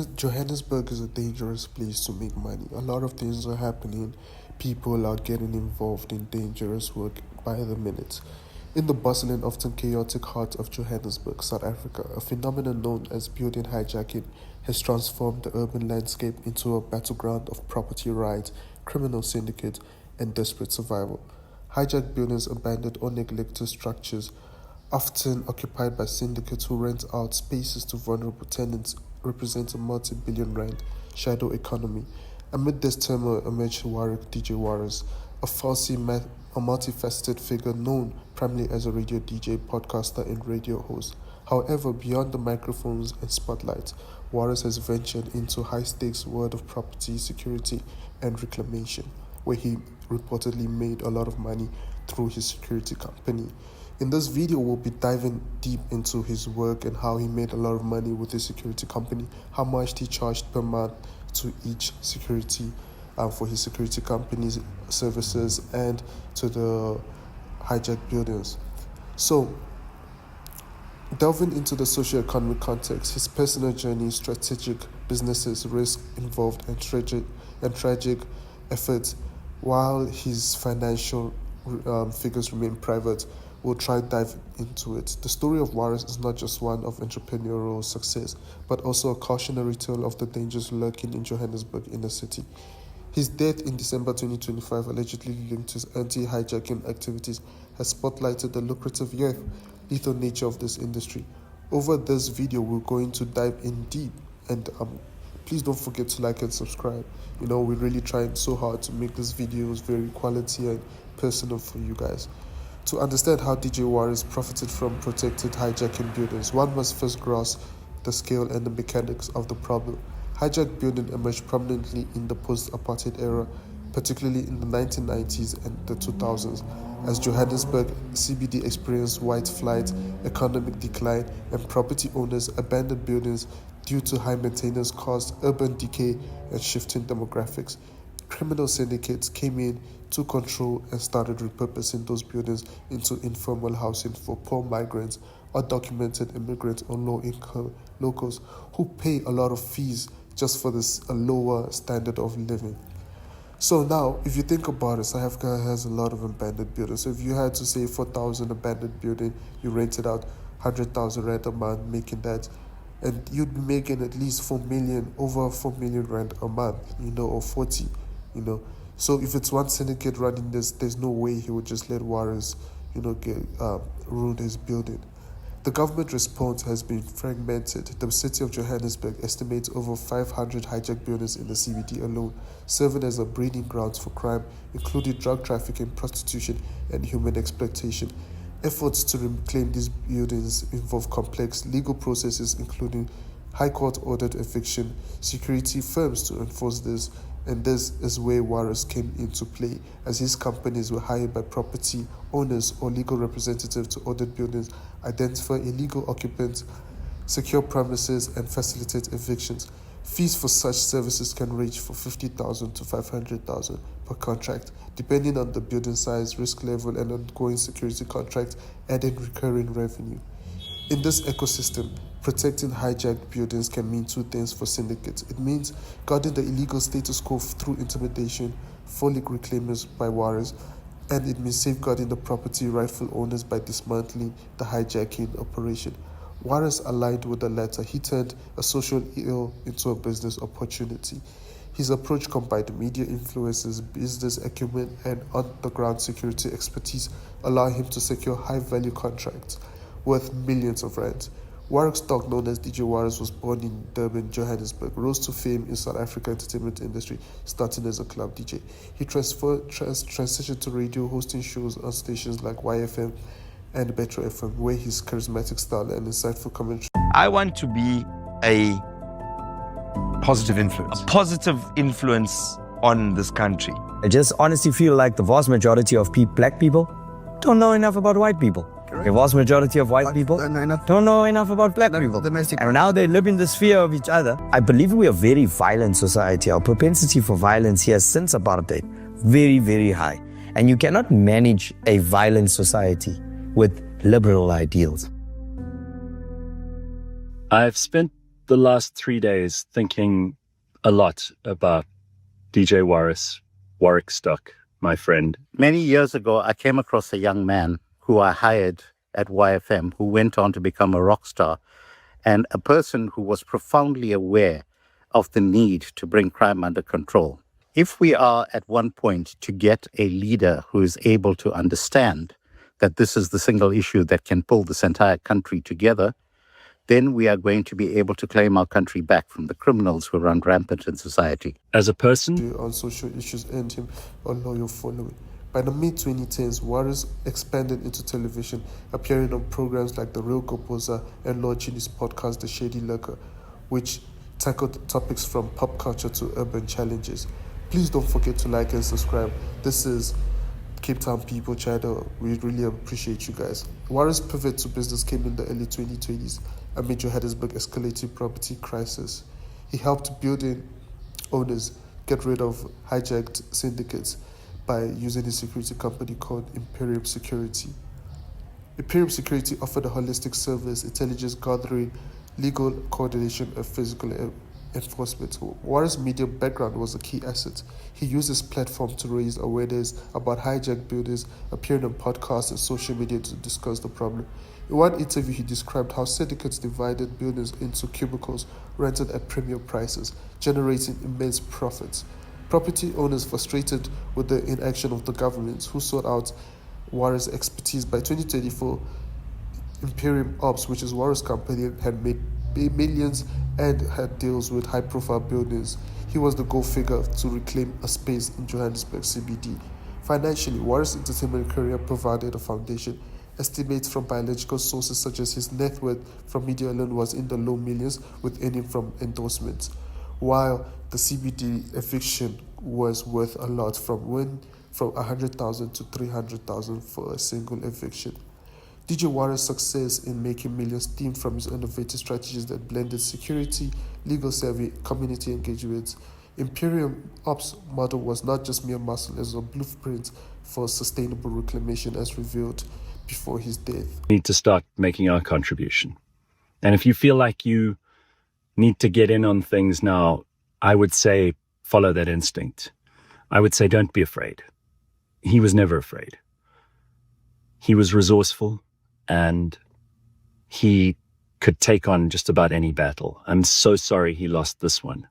Johannesburg is a dangerous place to make money. A lot of things are happening. People are getting involved in dangerous work by the minute. In the bustling, often chaotic heart of Johannesburg, South Africa, a phenomenon known as building hijacking has transformed the urban landscape into a battleground of property rights, criminal syndicates, and desperate survival. Hijacked buildings, abandoned or neglected structures, often occupied by syndicates who rent out spaces to vulnerable tenants, represent a multi-billion rand shadow economy. Amid this turmoil emerged DJ Warras, a multifaceted figure known primarily as a radio DJ, podcaster, and radio host. However, beyond the microphones and spotlights, Warras has ventured into high-stakes world of property, security, and reclamation, where he reportedly made a lot of money through his security company. In this video, we'll be diving deep into his work and how he made a lot of money with his security company, how much he charged per month to each security for his security company's services, and to the hijacked buildings. So, delving into the socio-economic context, his personal journey, strategic businesses, risk involved, and tragic efforts, while his financial figures remain private, we'll try to dive into it. The story of Warras is not just one of entrepreneurial success, but also a cautionary tale of the dangers lurking in Johannesburg inner city. His death in December 2025, allegedly linked to his anti-hijacking activities, has spotlighted the lucrative yet lethal nature of this industry. Over this video, we're going to dive in deep, and please don't forget to like and subscribe. We're really trying so hard to make these videos very quality and personal for you guys. To understand how DJ Warras profited from protected hijacking buildings, one must first grasp the scale and the mechanics of the problem. Hijacked buildings emerged prominently in the post-apartheid era, particularly in the 1990s and the 2000s, as Johannesburg CBD experienced white flight, economic decline, and property owners abandoned buildings due to high maintenance costs, urban decay, and shifting demographics. Criminal syndicates came in, took control, and started repurposing those buildings into informal housing for poor migrants, undocumented immigrants, or low-income locals who pay a lot of fees just for a lower standard of living. So now, if you think about it, South Africa has a lot of abandoned buildings. So if you had to say 4,000 abandoned building, you rented out 100,000 rand a month, making that, and you'd be making at least over 4 million rand a month, or 40, So if it's one syndicate running this, there's no way he would just let Warras, ruin his building. The government response has been fragmented. The city of Johannesburg estimates over 500 hijacked buildings in the CBD alone, serving as a breeding ground for crime, including drug trafficking, prostitution, and human exploitation. Efforts to reclaim these buildings involve complex legal processes, including high court-ordered eviction, security firms to enforce this, and this is where Warras came into play, as his companies were hired by property owners or legal representatives to audit buildings, identify illegal occupants, secure premises, and facilitate evictions. Fees for such services can range from 50,000 to 500,000 per contract, depending on the building size, risk level, and ongoing security contract, adding recurring revenue. In this ecosystem, protecting hijacked buildings can mean two things for syndicates. It means guarding the illegal status quo through intimidation, fully reclaimers by Warras, and it means safeguarding the property rightful owners by dismantling the hijacking operation. Warras aligned with the latter. He turned a social ill into a business opportunity. His approach combined media influences, business acumen, and on-the-ground security expertise, allowing him to secure high-value contracts worth millions of rands. Warwick Stock, known as DJ Warras, was born in Durban, Johannesburg, rose to fame in South African entertainment industry, starting as a club DJ. He transitioned to radio, hosting shows on stations like YFM and Metro FM, where his charismatic style and insightful commentary. I want to be a positive influence. positive influence on this country. I just honestly feel like the vast majority of black people don't know enough about white people. The vast majority of white people don't know enough about black people. And now they live in this fear of each other. I believe we are a very violent society. Our propensity for violence here since apartheid, very, very high. And you cannot manage a violent society with liberal ideals. I've spent the last 3 days thinking a lot about DJ Warwick Stock, my friend. Many years ago, I came across a young man who I hired at YFM, who went on to become a rock star, and a person who was profoundly aware of the need to bring crime under control. If we are at one point to get a leader who is able to understand that this is the single issue that can pull this entire country together, then we are going to be able to claim our country back from the criminals who run rampant in society. As a person, on social issues earned him a loyal following. By the mid-2010s, Warras expanded into television, appearing on programs like The Real Goposa and launching his podcast, The Shady Lurker, which tackled topics from pop culture to urban challenges. Please don't forget to like and subscribe. This is Cape Town People channel. We really appreciate you guys. Warras' pivot to business came in the early 2020s amid Johannesburg escalating property crisis. He helped building owners get rid of hijacked syndicates by using a security company called Imperium Security. Imperium Security offered a holistic service, intelligence gathering, legal coordination, and physical enforcement. Warras' media background was a key asset. He used his platform to raise awareness about hijacked buildings, appearing on podcasts and social media to discuss the problem. In one interview, he described how syndicates divided buildings into cubicles rented at premium prices, generating immense profits. Property owners frustrated with the inaction of the government, who sought out Warras' expertise. By 2024, Imperium Ops, which is Warras' company, had made millions and had deals with high-profile buildings. He was the goal figure to reclaim a space in Johannesburg CBD. Financially, Warras' entertainment career provided a foundation. Estimates from biological sources such as his net worth from media alone was in the low millions, with earning from endorsements, while the CBD eviction was worth a lot, from 100,000 to 300,000 for a single eviction. DJ Warras' success in making millions stemmed from his innovative strategies that blended security, legal savvy, community engagement. Imperium Ops model was not just mere muscle, it was a blueprint for sustainable reclamation, as revealed before his death. we need to start making our contribution. And if you feel like you need to get in on things now, I would say follow that instinct. I would say don't be afraid. He was never afraid. He was resourceful, and he could take on just about any battle. I'm so sorry he lost this one.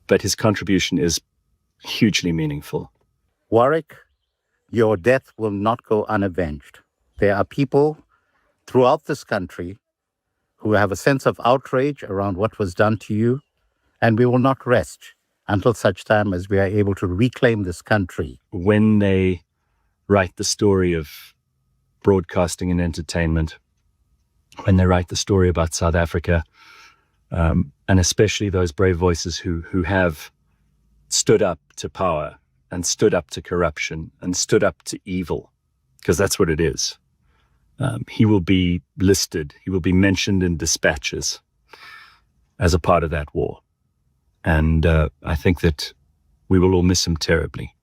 But his contribution is hugely meaningful. Warwick, your death will not go unavenged. There are people throughout this country who have a sense of outrage around what was done to you, and we will not rest until such time as we are able to reclaim this country. When they write the story of broadcasting and entertainment, when they write the story about South Africa, and especially those brave voices who have stood up to power and stood up to corruption and stood up to evil, because that's what it is. He will be listed, he will be mentioned in dispatches as a part of that war. And I think that we will all miss him terribly.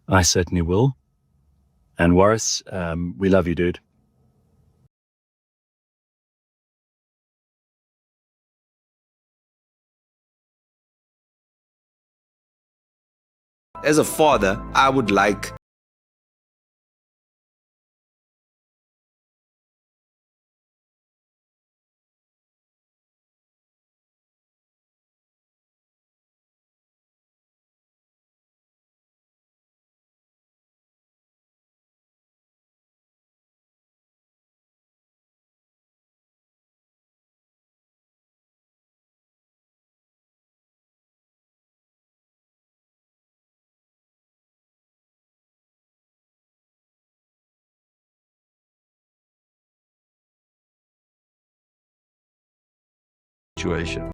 I certainly will. And Warras, we love you, dude. As a father, I would like situation.